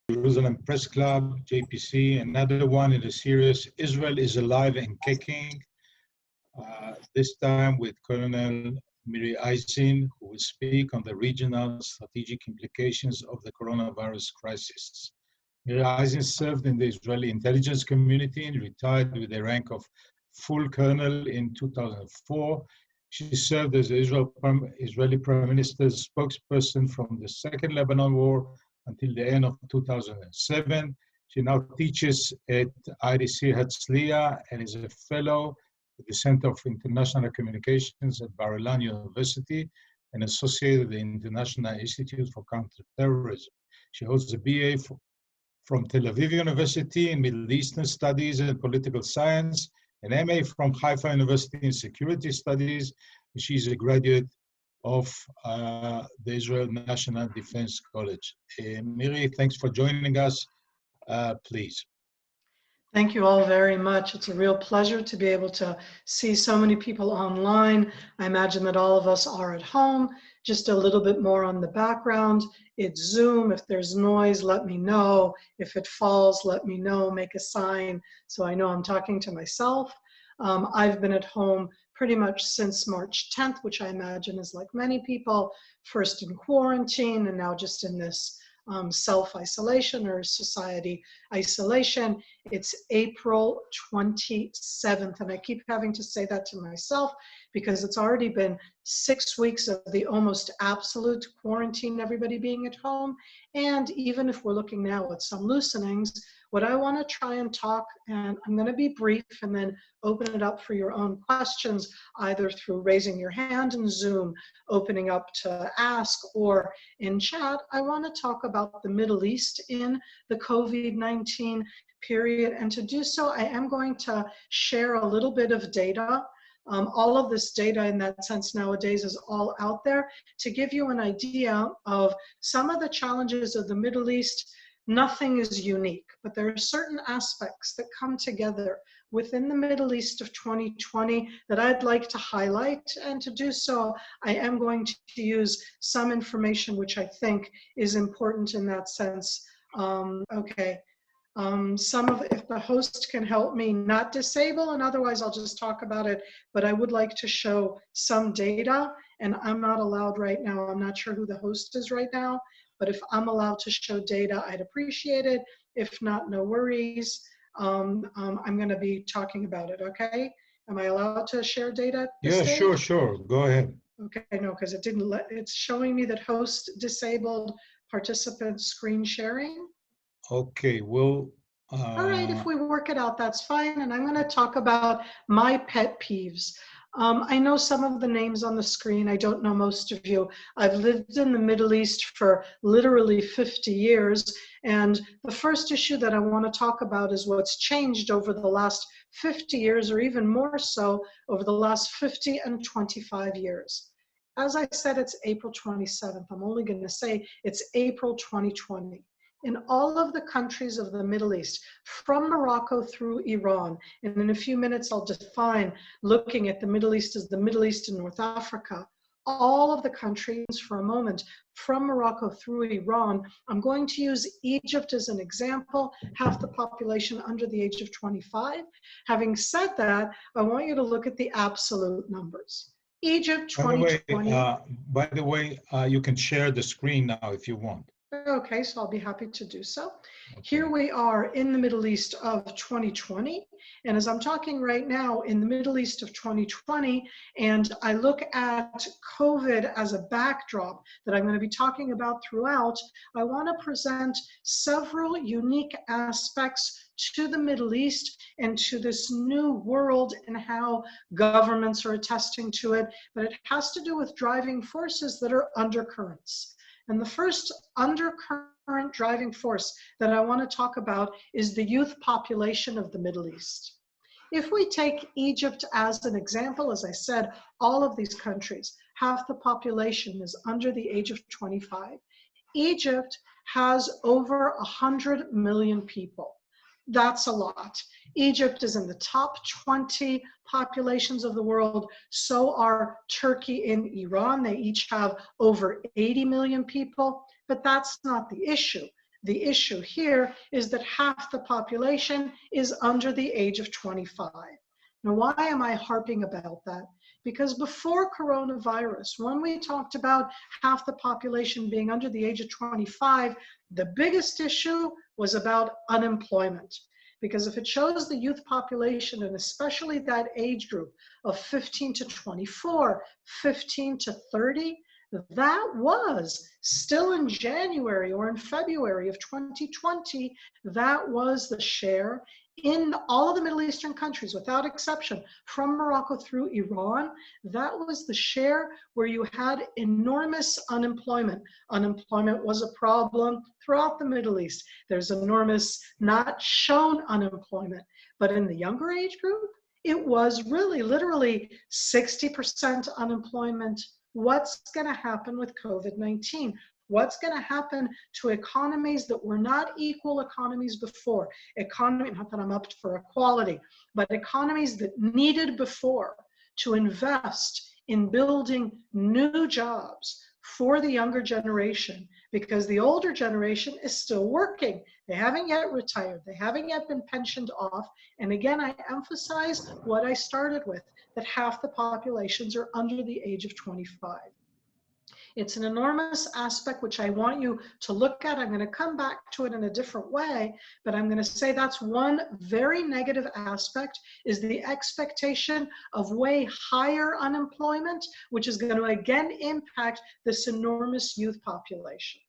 Jerusalem Press Club, JPC, another one in the series, Israel is Alive and Kicking, this time with Colonel Miri Eisin, who will speak on the regional strategic implications of the coronavirus crisis. Miri Eisin served in the Israeli intelligence community and retired with the rank of full colonel in 2004. She served as the Israeli Prime Minister's spokesperson from the Second Lebanon War until the end of 2007. She now teaches at IDC Herzliya and is a fellow at the Center of International Communications at Bar-Ilan University and associated with the International Institute for Counterterrorism. She holds a BA from Tel Aviv University in Middle Eastern Studies and Political Science, an MA from Haifa University in Security Studies. She's a graduate of the Israel National Defense College. Miri, thanks for joining us. Please. Thank you all very much. It's a real pleasure to be able to see so many people online. I imagine that all of us are at home. Just a little bit more on the background. It's Zoom. If there's noise, let me know. If it falls, let me know. Make a sign so I know I'm talking to myself. I've been at home pretty much since March 10th, which I imagine is like many people, first in quarantine and now just in this self-isolation or society isolation. It's April 27th, and I keep having to say that to myself because it's already been 6 weeks of the almost absolute quarantine, everybody being at home. And even if we're looking now at some loosenings, what I want to try and talk, and I'm going to be brief and then open it up for your own questions, either through raising your hand in Zoom, opening up to ask, or in chat. I want to talk about the Middle East in the COVID-19 period. And to do so, I am going to share a little bit of data. All of this data in that sense nowadays is all out there to give you an idea of some of the challenges of the Middle East. Nothing is unique, but there are certain aspects that come together within the Middle East of 2020 that I'd like to highlight. And to do so, I am going to use some information which I think is important in that sense. If the host can help me not disable, and otherwise I'll just talk about it, but I would like to show some data, and I'm not allowed right now. I'm not sure who the host is right now, but if I'm allowed to show data, I'd appreciate it. If not, no worries. I'm going to be talking about it, okay? Am I allowed to share data at this stage? Sure. Go ahead. Okay, no, because it didn't it's showing me that host disabled participant screen sharing. Okay, well. All right, if we work it out, that's fine. And I'm going to talk about my pet peeves. I know some of the names on the screen. I don't know most of you. I've lived in the Middle East for literally 50 years. And the first issue that I want to talk about is what's changed over the last 50 years, or even more so over the last 50 and 25 years. As I said, it's April 27th. I'm only going to say it's April 2020. In all of the countries of the Middle East, from Morocco through Iran, and in a few minutes I'll define looking at the Middle East as the Middle East and North Africa, all of the countries for a moment, from Morocco through Iran. I'm going to use Egypt as an example, half the population under the age of 25. Having said that, I want you to look at the absolute numbers. Egypt 2020. By the way, you can share the screen now if you want. Okay, so I'll be happy to do so. Okay. Here we are in the Middle East of 2020. And as I'm talking right now in the Middle East of 2020, and I look at COVID as a backdrop that I'm going to be talking about throughout, I want to present several unique aspects to the Middle East and to this new world and how governments are attesting to it. But it has to do with driving forces that are undercurrents. And the first undercurrent driving force that I want to talk about is the youth population of the Middle East. If we take Egypt as an example, as I said, all of these countries, half the population is under the age of 25. Egypt has over 100 million people. That's a lot. Egypt is in the top 20 populations of the world. So are Turkey and Iran. They each have over 80 million people, but that's not the issue. The issue here is that half the population is under the age of 25. Now, why am I harping about that? Because before coronavirus, when we talked about half the population being under the age of 25, the biggest issue was about unemployment. Because if it shows the youth population, and especially that age group of 15 to 24, 15 to 30, that was still in January or in February of 2020, that was the share in all of the Middle Eastern countries, without exception, from Morocco through Iran. That was the share where you had enormous unemployment. Unemployment was a problem throughout the Middle East. There's enormous not shown unemployment, but in the younger age group, it was really literally 60% unemployment. What's going to happen with COVID-19? What's going to happen to economies that were not equal economies before? Not that I'm up for equality, but economies that needed before to invest in building new jobs for the younger generation, because the older generation is still working. They haven't yet retired. They haven't yet been pensioned off. And again, I emphasize what I started with, that half the populations are under the age of 25. It's an enormous aspect which I want you to look at. I'm going to come back to it in a different way, but I'm going to say that's one very negative aspect, is the expectation of way higher unemployment, which is going to again impact this enormous youth population.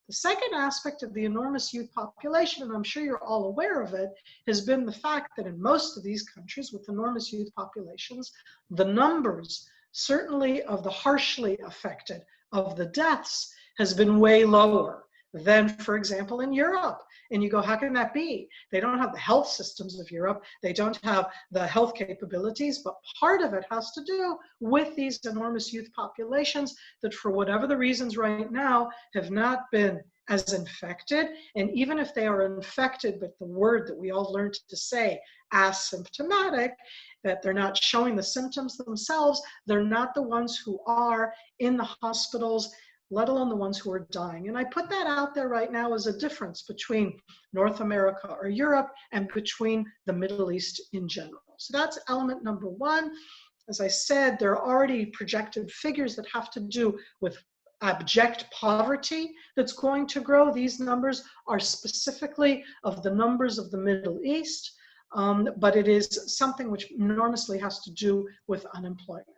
The second aspect of the enormous youth population, and I'm sure you're all aware of it, has been the fact that in most of these countries with enormous youth populations, the numbers, certainly of the harshly affected, of the deaths, has been way lower than, for example, in Europe. And you go, how can that be? They don't have the health systems of Europe. They don't have the health capabilities, but part of it has to do with these enormous youth populations that, for whatever the reasons right now, have not been as infected. And even if they are infected, but the word that we all learned to say, asymptomatic, that they're not showing the symptoms themselves, they're not the ones who are in the hospitals, let alone the ones who are dying. And I put that out there right now as a difference between North America or Europe and between the Middle East in general. So that's element number one. As I said, there are already projected figures that have to do with abject poverty that's going to grow. These numbers are specifically of the numbers of the Middle East, but it is something which enormously has to do with unemployment.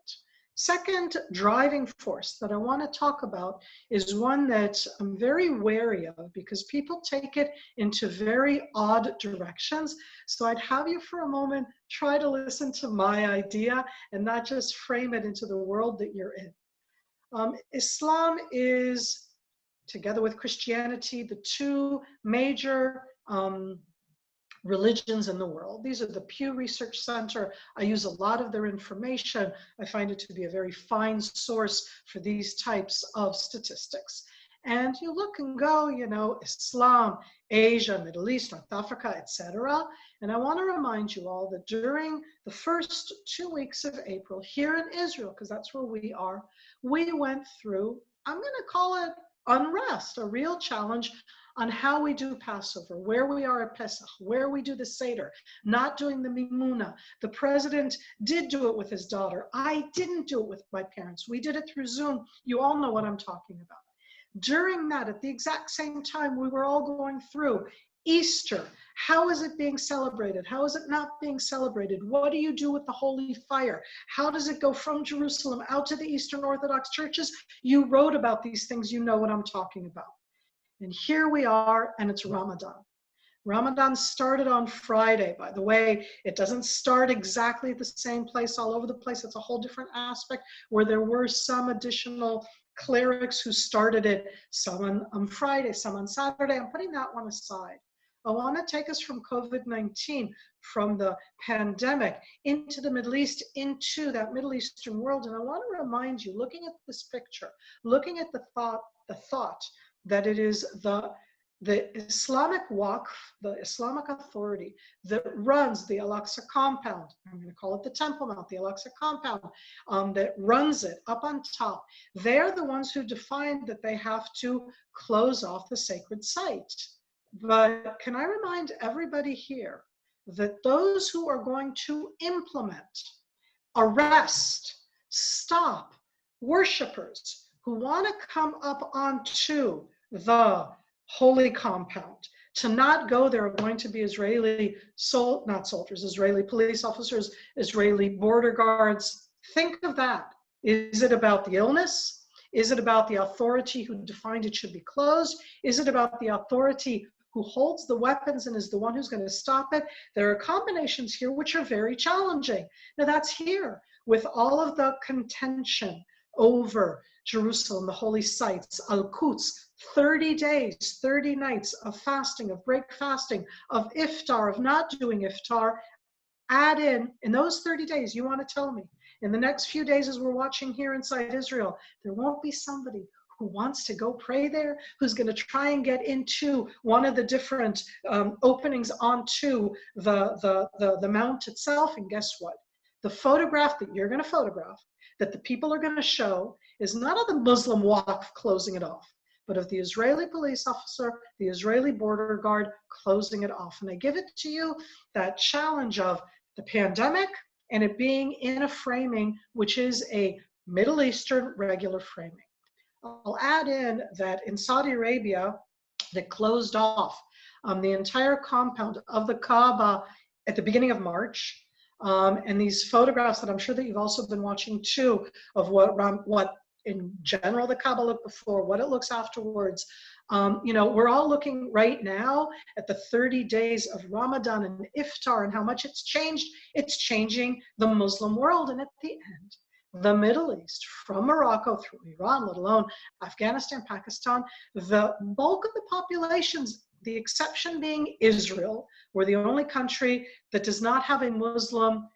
Second driving force that I want to talk about is one that I'm very wary of, because people take it into very odd directions. So I'd have you for a moment try to listen to my idea and not just frame it into the world that you're in. Islam is, together with Christianity, the two major religions in the world. These are the Pew Research Center. I use a lot of their information. I find it to be a very fine source for these types of statistics. And you look and go, you know, Islam, Asia, Middle East, North Africa, etc. And I want to remind you all that during the first 2 weeks of April here in Israel, because that's where we are, we went through, I'm going to call it unrest, a real challenge on how we do Passover, where we are at Pesach, where we do the Seder, not doing the Mimuna. The president did do it with his daughter. I didn't do it with my parents. We did it through Zoom. You all know what I'm talking about. During that, at the exact same time, we were all going through Easter. How is it being celebrated? How is it not being celebrated? What do you do with the Holy Fire? How does it go from Jerusalem out to the Eastern Orthodox churches? You wrote about these things. You know what I'm talking about. And here we are, and it's Ramadan. Ramadan started on Friday. By the way, it doesn't start exactly at the same place all over the place. It's a whole different aspect where there were some additional clerics who started it, some on Friday, some on Saturday. I'm putting that one aside. I want to take us from COVID-19, from the pandemic, into the Middle East, into that Middle Eastern world. And I want to remind you, looking at this picture, looking at the thought that it is the the Islamic Waqf, the Islamic authority that runs the Al-Aqsa compound, I'm going to call it the Temple Mount, the Al-Aqsa compound, that runs it up on top, they're the ones who defined that they have to close off the sacred site. But can I remind everybody here that those who are going to implement, arrest, stop worshipers who want to come up onto the holy compound, to not go there are going to be Israeli Israeli police officers, Israeli border guards. Think of that. Is it about the illness? Is it about the authority who defined it should be closed? Is it about the authority who holds the weapons and is the one who's going to stop it? There are combinations here which are very challenging. Now that's here with all of the contention over Jerusalem, the holy sites, Al-Quds, 30 days, 30 nights of fasting, of break fasting, of iftar, of not doing iftar. Add in those 30 days, you want to tell me, in the next few days as we're watching here inside Israel, there won't be somebody who wants to go pray there, who's going to try and get into one of the different openings onto the mount itself. And guess what? The photograph that you're going to photograph, that the people are going to show, is not of the Muslim Waqf closing it off, but of the Israeli police officer, the Israeli border guard closing it off. And I give it to you, that challenge of the pandemic and it being in a framing which is a Middle Eastern regular framing. I'll add in that in Saudi Arabia, they closed off the entire compound of the Kaaba at the beginning of March. And these photographs that I'm sure that you've also been watching too, of what in general the Kaaba looked before, what it looks afterwards. We're all looking right now at the 30 days of Ramadan and Iftar and how much it's changed. It's changing the Muslim world. And at the end, the Middle East, from Morocco through Iran, let alone Afghanistan, Pakistan, the bulk of the populations, the exception being Israel, we're the only country that does not have a Muslim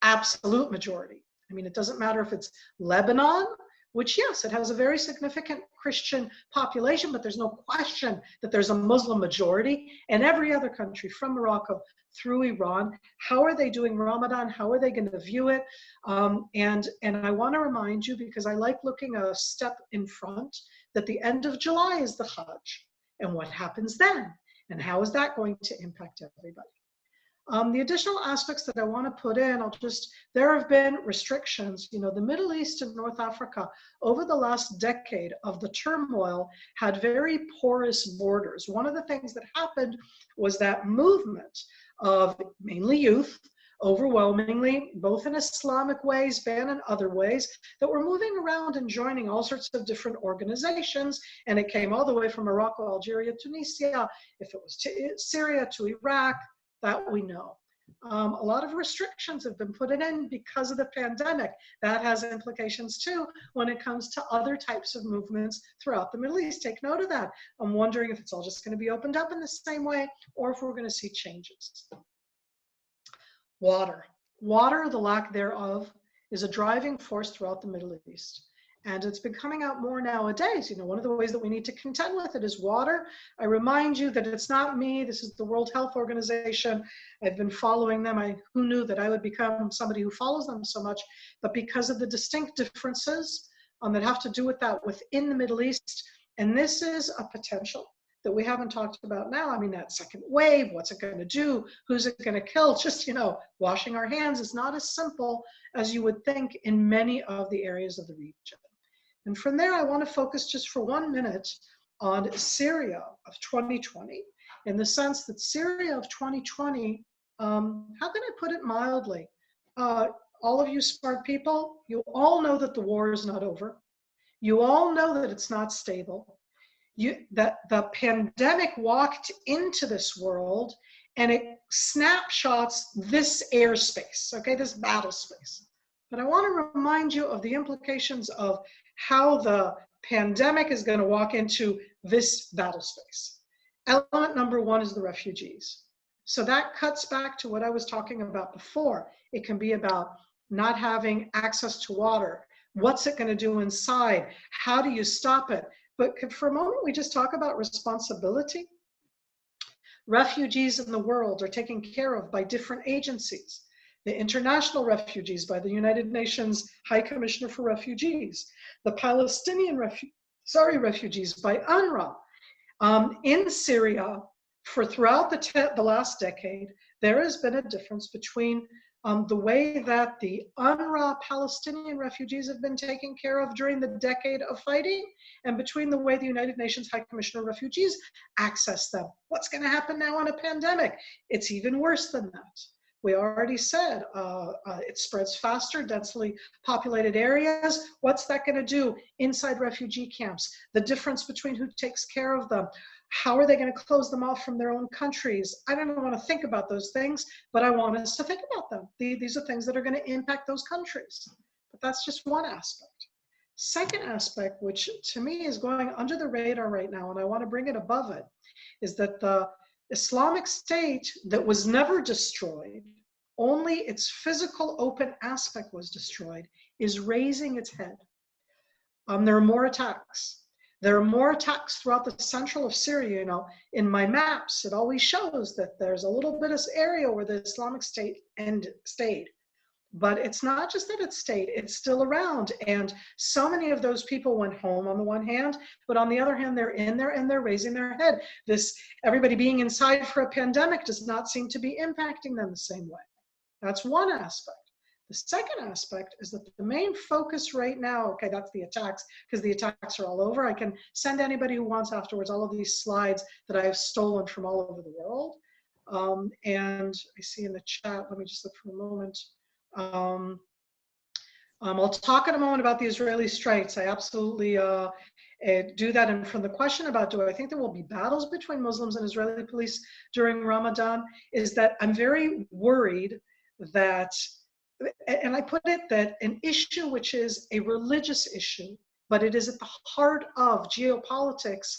absolute majority. I mean, it doesn't matter if it's Lebanon, which, yes, it has a very significant Christian population, but there's no question that there's a Muslim majority. And every other country from Morocco through Iran, how are they doing Ramadan? How are they going to view it? And I want to remind you, because I like looking a step in front, that the end of July is the Hajj. And what happens then? And how is that going to impact everybody? The additional aspects that I want to put in, there have been restrictions. The Middle East and North Africa, over the last decade of the turmoil, had very porous borders. One of the things that happened was that movement of mainly youth, overwhelmingly, both in Islamic ways and in other ways, that were moving around and joining all sorts of different organizations. And it came all the way from Morocco, Algeria, Tunisia, if it was to Syria, to Iraq, that we know. A lot of restrictions have been put in because of the pandemic. That has implications too when it comes to other types of movements throughout the Middle East. Take note of that. I'm wondering if it's all just going to be opened up in the same way or if we're going to see changes. Water, the lack thereof, is a driving force throughout the Middle East. And it's been coming out more nowadays. One of the ways that we need to contend with it is water. I remind you that it's not me. This is the World Health Organization. I've been following them. Who knew that I would become somebody who follows them so much? But because of the distinct differences that have to do with that within the Middle East, and this is a potential that we haven't talked about now. I mean, that second wave, what's it going to do? Who's it going to kill? Just, washing our hands is not as simple as you would think in many of the areas of the region. And from there, I want to focus just for 1 minute on Syria of 2020, in the sense that Syria of 2020, how can I put it mildly? All of you smart people, you all know that the war is not over. You all know that it's not stable. That the pandemic walked into this world and it snapshots this airspace, okay, this battle space. But I want to remind you of the implications of how the pandemic is going to walk into this battle space. Element number one is the refugees. So that cuts back to what I was talking about before. It can be about not having access to water. What's it going to do inside? How do you stop it? But could for a moment we just talk about responsibility? Refugees in the world are taken care of by different agencies. The international refugees by the United Nations High Commissioner for Refugees, the Palestinian refugees by UNRWA. In Syria, throughout the last decade, there has been a difference between the way that the UNRWA Palestinian refugees have been taken care of during the decade of fighting, and between the way the United Nations High Commissioner of Refugees access them. What's going to happen now in a pandemic? It's even worse than that. We already said it spreads faster, densely populated areas. What's that going to do inside refugee camps? The difference between who takes care of them. How are they going to close them off from their own countries? I don't want to think about those things, but I want us to think about them. These are things that are going to impact those countries. But that's just one aspect. Second aspect, which to me is going under the radar right now, and I want to bring it above it, is that the Islamic State that was never destroyed, only its physical open aspect was destroyed, is raising its head. There are more attacks. There are more attacks throughout the central of Syria. You know, in my maps, it always shows that there's a little bit of area where the Islamic State stayed. But it's not just that it stayed, it's still around. And so many of those people went home on the one hand, but on the other hand, they're in there and they're raising their head. Everybody being inside for a pandemic does not seem to be impacting them the same way. That's one aspect. The second aspect is that the main focus right now, okay, that's the attacks, because the attacks are all over. I can send anybody who wants afterwards all of these slides that I have stolen from all over the world. And I see in the chat, let me just look for a moment. I'll talk in a moment about the Israeli strikes. I absolutely do that. And from the question about, do I think there will be battles between Muslims and Israeli police during Ramadan, is that I'm very worried that, and I put it that an issue which is a religious issue, but it is at the heart of geopolitics,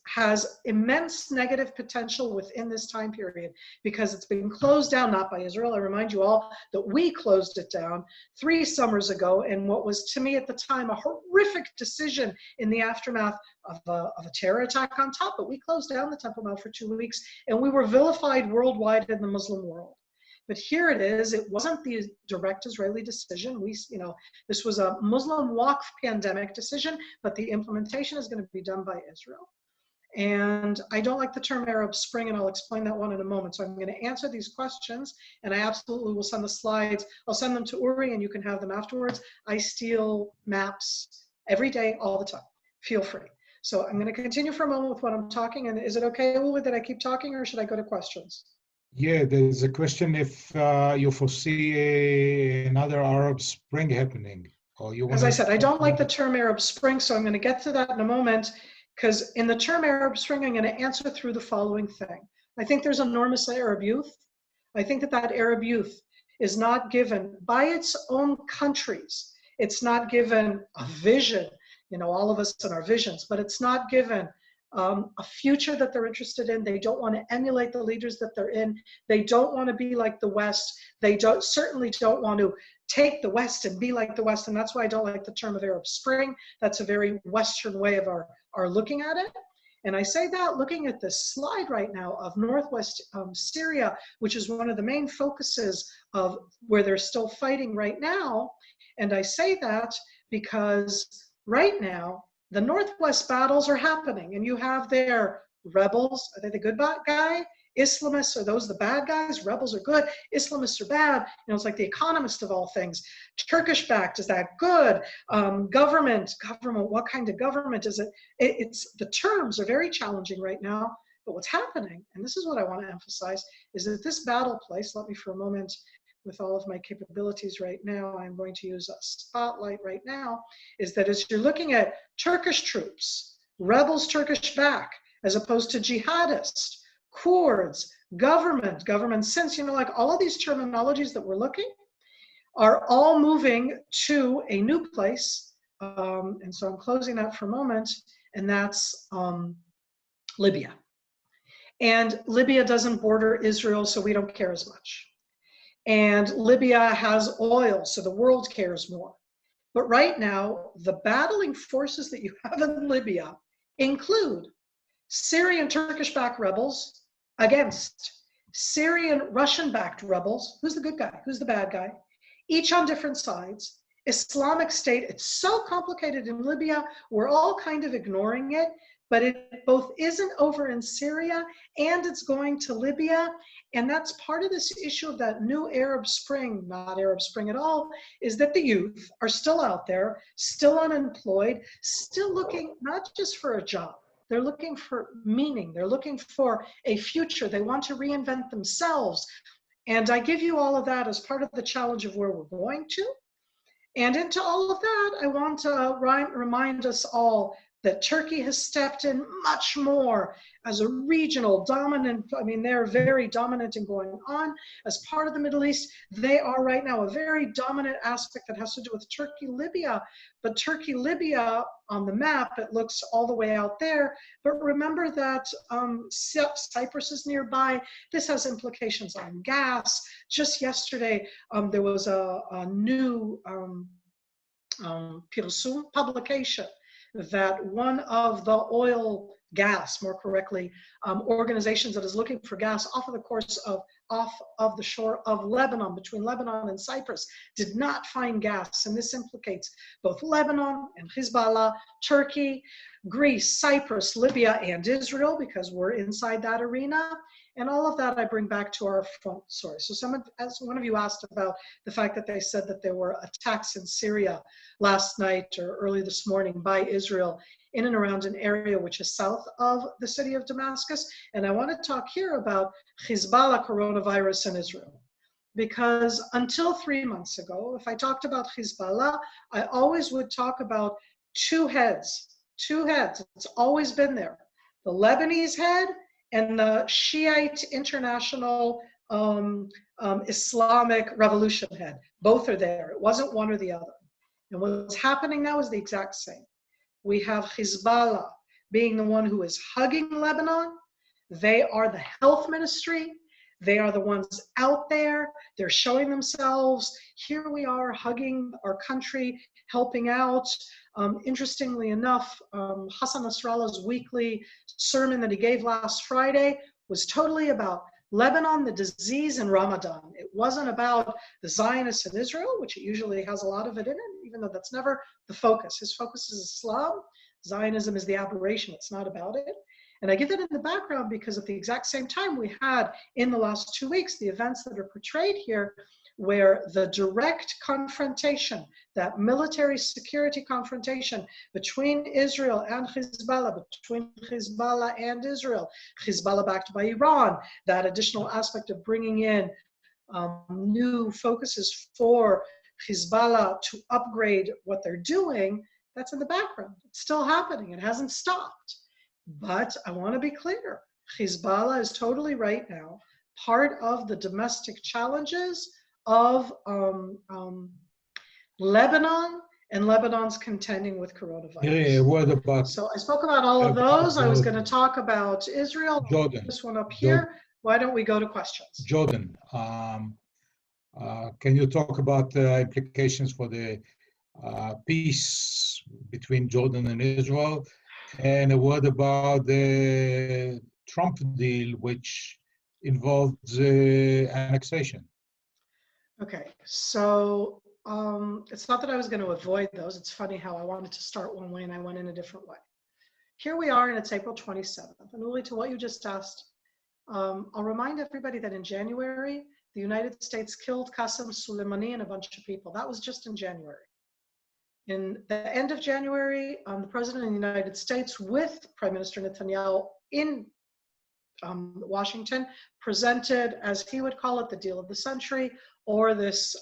has immense negative potential within this time period, because it's been closed down, not by Israel. I remind you all that we closed it down 3 summers ago, and what was to me at the time a horrific decision in the aftermath of a terror attack on top, but we closed down the Temple Mount for 2 weeks, and we were vilified worldwide in the Muslim world. But here it is, it wasn't the direct Israeli decision. This was a Muslim Waqf pandemic decision, but the implementation is going to be done by Israel. And I don't like the term Arab Spring, and I'll explain that one in a moment. So I'm going to answer these questions, and I absolutely will send the slides. I'll send them to Uri, and you can have them afterwards. I steal maps every day, all the time. Feel free. So I'm going to continue for a moment with what I'm talking. And is it okay, Uli, that I keep talking, or should I go to questions? Yeah, there's a question if you foresee another Arab Spring happening. Or you As I said, I don't like the term Arab Spring, so I'm going to get to that in a moment, because in the term Arab Spring, I'm going to answer through the following thing. I think there's enormous Arab youth. I think that Arab youth is not given by its own countries. It's not given a vision, all of us and our visions, but it's not given a future that they're interested in. They don't want to emulate the leaders that they're in. They don't want to be like the West. They certainly don't want to take the West and be like the West. And that's why I don't like the term of Arab Spring. That's a very Western way of our looking at it. And I say that looking at this slide right now of Northwest Syria, which is one of the main focuses of where they're still fighting right now. And I say that because right now, the Northwest battles are happening, and you have there rebels. Are they the good guy? Islamists, are those the bad guys? Rebels are good. Islamists are bad. It's like the Economist of all things. Turkish-backed, is that good? Government, what kind of government is it? The terms are very challenging right now, but what's happening, and this is what I want to emphasize, is that this battle place, let me for a moment, with all of my capabilities right now, I'm going to use a spotlight right now, is that as you're looking at Turkish troops, rebels Turkish back, as opposed to jihadists, Kurds, government since, like all of these terminologies that we're looking are all moving to a new place. And so I'm closing that for a moment, and that's Libya. And Libya doesn't border Israel, so we don't care as much. And Libya has oil, so the world cares more. But right now, the battling forces that you have in Libya include Syrian Turkish-backed rebels against Syrian Russian-backed rebels. Who's the good guy? Who's the bad guy? Each on different sides. Islamic State, it's so complicated in Libya, we're all kind of ignoring it, but it both isn't over in Syria and it's going to Libya. And that's part of this issue of that new Arab Spring, not Arab Spring at all, is that the youth are still out there, still unemployed, still looking not just for a job, they're looking for meaning, they're looking for a future, they want to reinvent themselves. And I give you all of that as part of the challenge of where we're going to. And into all of that, I want to remind us all that Turkey has stepped in much more as a regional dominant. I mean, they're very dominant in going on as part of the Middle East. They are right now a very dominant aspect that has to do with Turkey, Libya. But Turkey, Libya on the map, it looks all the way out there. But remember that Cyprus is nearby. This has implications on gas. Just yesterday, there was a new publication that one of the oil gas, more correctly, organizations that is looking for gas off of the shore of Lebanon, between Lebanon and Cyprus, did not find gas. And this implicates both Lebanon and Hezbollah, Turkey, Greece, Cyprus, Libya, and Israel, because we're inside that arena. And all of that I bring back to our front source. So as one of you asked about the fact that they said that there were attacks in Syria last night or early this morning by Israel in and around an area which is south of the city of Damascus. And I want to talk here about Hezbollah coronavirus in Israel. Because until 3 months ago, if I talked about Hezbollah, I always would talk about two heads. It's always been there. The Lebanese head and the Shiite International Islamic Revolution head. Both are there. It wasn't one or the other. And what's happening now is the exact same. We have Hezbollah being the one who is hugging Lebanon. They are the health ministry. They are the ones out there. They're showing themselves. Here we are hugging our country, helping out. Interestingly enough, Hassan Nasrallah's weekly sermon that he gave last Friday was totally about Lebanon, the disease, and Ramadan. It wasn't about the Zionists in Israel, which it usually has a lot of it in it, even though that's never the focus. His focus is Islam. Zionism is the aberration. It's not about it. And I give that in the background because at the exact same time we had in the last 2 weeks, the events that are portrayed here, where the direct confrontation, that military security confrontation between Israel and Hezbollah, between Hezbollah and Israel, Hezbollah backed by Iran, that additional aspect of bringing in new focuses for Hezbollah to upgrade what they're doing, that's in the background. It's still happening. It hasn't stopped. But I want to be clear. Hezbollah is totally right now part of the domestic challenges of Lebanon and Lebanon's contending with coronavirus. Yeah, what about? So I spoke about all of those. I was going to talk about Israel. Jordan. This one up here. Why don't we go to questions? Jordan, can you talk about the implications for the peace between Jordan and Israel? And a word about the Trump deal, which involves annexation. Okay, so it's not that I was going to avoid those. It's funny how I wanted to start one way and I went in a different way. Here we are, and it's April 27th. And really, to what you just asked, I'll remind everybody that in January, the United States killed Qasem Soleimani and a bunch of people. That was just in January. In the end of January, the President of the United States with Prime Minister Netanyahu in Washington presented, as he would call it, the deal of the century, or this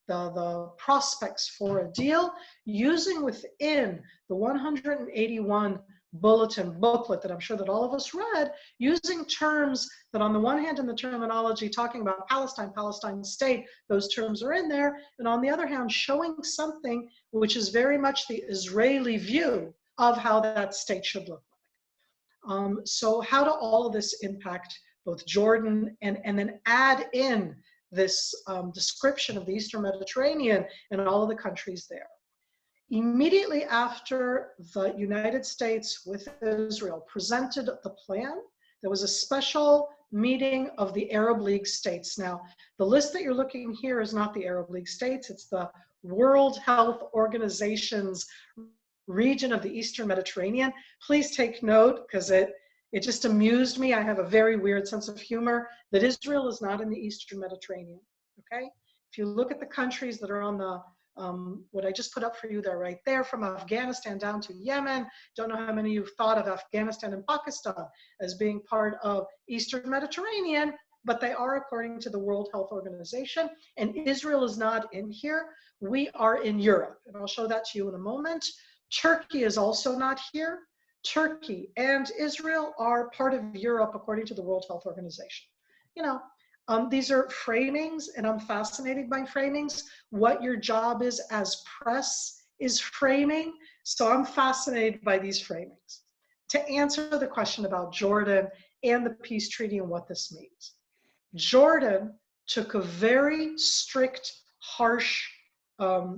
the prospects for a deal, using within the 181 bulletin booklet that I'm sure that all of us read, using terms that on the one hand in the terminology talking about Palestine, Palestine state, those terms are in there, and on the other hand showing something which is very much the Israeli view of how that state should look like. So how do all of this impact both Jordan and then add in this description of the Eastern Mediterranean and all of the countries there? Immediately after the United States with Israel presented the plan, there was a special meeting of the Arab League states. Now, the list that you're looking here is not the Arab League states, it's the World Health Organization's region of the Eastern Mediterranean. Please take note, because it just amused me. I have a very weird sense of humor that Israel is not in the Eastern Mediterranean, okay? If you look at the countries that are on the what I just put up for you there, right there, from Afghanistan down to Yemen. Don't know how many of you thought of Afghanistan and Pakistan as being part of Eastern Mediterranean, but they are according to the World Health Organization, and Israel is not in here. We are in Europe, and I'll show that to you in a moment. Turkey is also not here. Turkey and Israel are part of Europe according to the World Health Organization. You know, these are framings, and I'm fascinated by framings. What your job is as press is framing. So I'm fascinated by these framings. To answer the question about Jordan and the peace treaty and what this means. Jordan took a very strict, harsh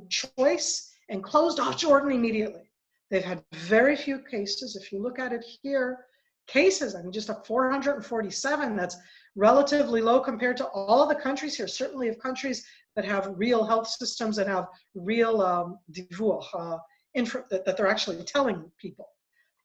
choice and closed off Jordan immediately. They've had very few cases. If you look at it here, cases, I mean, just a 447, that's relatively low compared to all the countries here, certainly of countries that have real health systems and have real that they're actually telling people.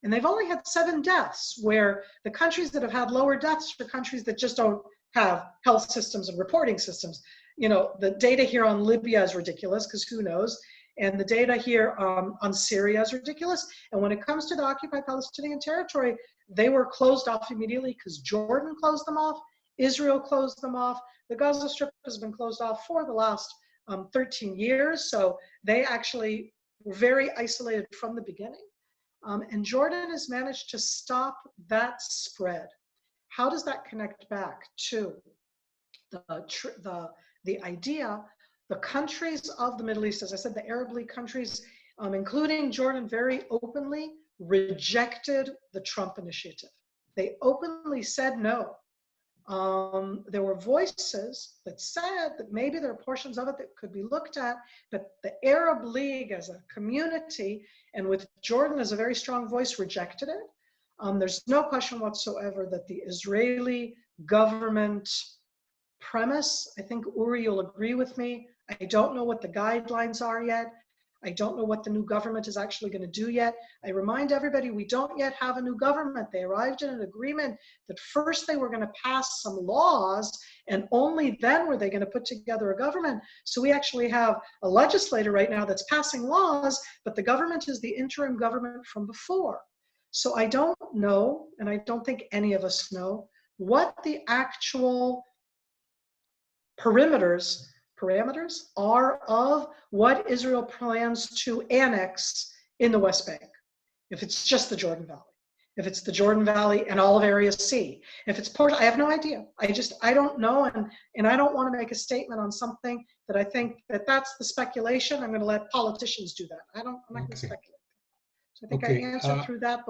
And they've only had 7 deaths, where the countries that have had lower deaths are countries that just don't have health systems and reporting systems. You know, the data here on Libya is ridiculous, because who knows? And the data here on Syria is ridiculous. And when it comes to the occupied Palestinian territory, they wwere closed off immediately because Jordan closed them off, Israel closed them off. The Gaza Strip has been closed off for the last 13 years. So they actually were very isolated from the beginning. And Jordan has managed to stop that spread. How does that connect back to the idea, the countries of the Middle East, as I said, the Arab League countries, including Jordan, very openly rejected the Trump initiative. They openly said no. There were voices that said that maybe there are portions of it that could be looked at, but the Arab League as a community, and with Jordan as a very strong voice, rejected it. There's no question whatsoever that the Israeli government premise, I think Uri, you'll agree with me, I don't know what the guidelines are yet. I don't know what the new government is actually going to do yet. I remind everybody, we don't yet have a new government. They arrived in an agreement that first they were going to pass some laws, and only then were they going to put together a government. So we actually have a legislator right now that's passing laws, but the government is the interim government from before. So I don't know, and I don't think any of us know, what the actual parameters are of what Israel plans to annex in the West Bank. If it's just the Jordan Valley, if it's the Jordan Valley and all of Area C, if it's I have no idea. I don't know, and I don't want to make a statement on something that I think that's the speculation. I'm going to let politicians do that. I'm not going to speculate. So I think I answered through that,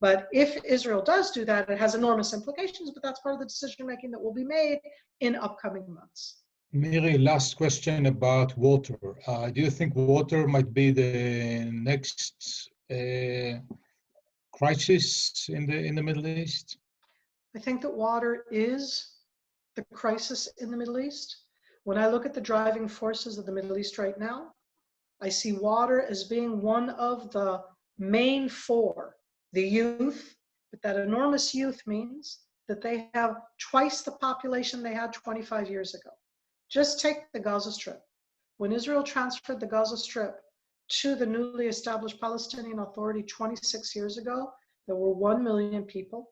but if Israel does do that, it has enormous implications, but that's part of the decision making that will be made in upcoming months. Miri, last question about water. Do you think water might be the next crisis in the Middle East? I think that water is the crisis in the Middle East. When I look at the driving forces of the Middle East right now, I see water as being one of the main 4. The youth, but that enormous youth means that they have twice the population they had 25 years ago. Just take the Gaza Strip. When Israel transferred the Gaza Strip to the newly established Palestinian Authority 26 years ago, there were 1 million people.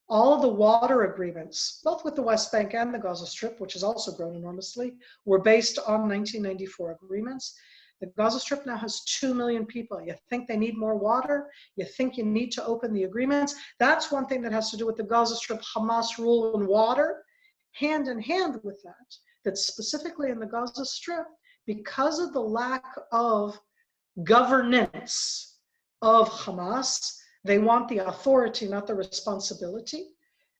All of the water agreements, both with the West Bank and the Gaza Strip, which has also grown enormously, were based on 1994 agreements. The Gaza Strip now has 2 million people. You think they need more water? You think you need to open the agreements? That's one thing that has to do with the Gaza Strip Hamas rule on water. Hand in hand with that specifically in the Gaza Strip, because of the lack of governance of Hamas, they want the authority, not the responsibility.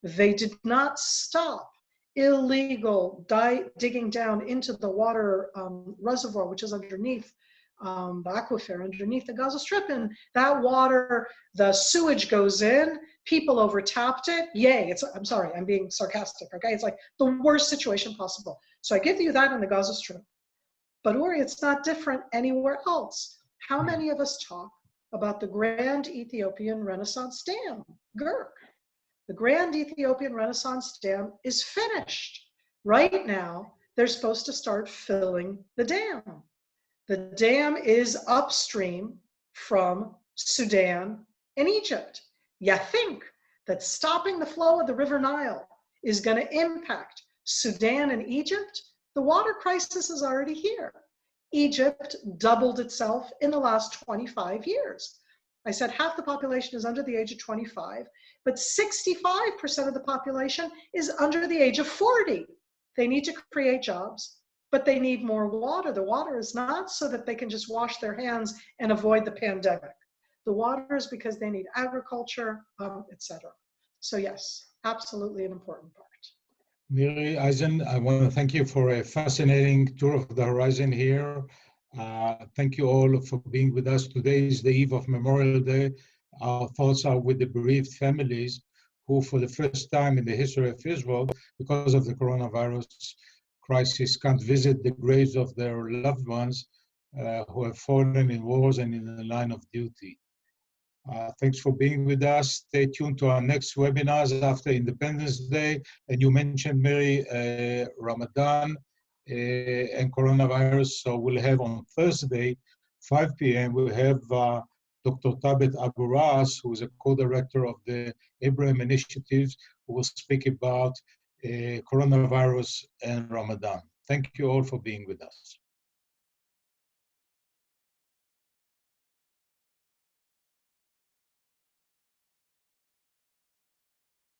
They did not stop illegal digging down into the water reservoir, which is underneath aquifer underneath the Gaza Strip, and that water, the sewage goes in, people overtapped it. Yay, I'm sorry, I'm being sarcastic, okay? It's like the worst situation possible. So I give you that in the Gaza Strip. But Uri, it's not different anywhere else. How many of us talk about the Grand Ethiopian Renaissance Dam, GERC? The Grand Ethiopian Renaissance Dam is finished. Right now, they're supposed to start filling the dam. The dam is upstream from Sudan and Egypt. You think that stopping the flow of the River Nile is going to impact Sudan and Egypt? The water crisis is already here. Egypt doubled itself in the last 25 years. I said half the population is under the age of 25, but 65% of the population is under the age of 40. They need to create jobs, but they need more water. The water is not so that they can just wash their hands and avoid the pandemic. The water is because they need agriculture, etc. So yes, absolutely an important part. Miri, Eisin, I want to thank you for a fascinating tour of the horizon here. Thank you all for being with us. Today is the eve of Memorial Day. Our thoughts are with the bereaved families who, for the first time in the history of Israel, because of the coronavirus crisis, can't visit the graves of their loved ones who have fallen in wars and in the line of duty. Thanks for being with us. Stay tuned to our next webinars after Independence Day. And you mentioned, Miri, Ramadan and coronavirus. So we'll have on Thursday, 5 p.m., we'll have Dr. Tabet Abu Ras, who is a co-director of the Abraham Initiatives, who will speak about coronavirus and Ramadan. Thank you all for being with us.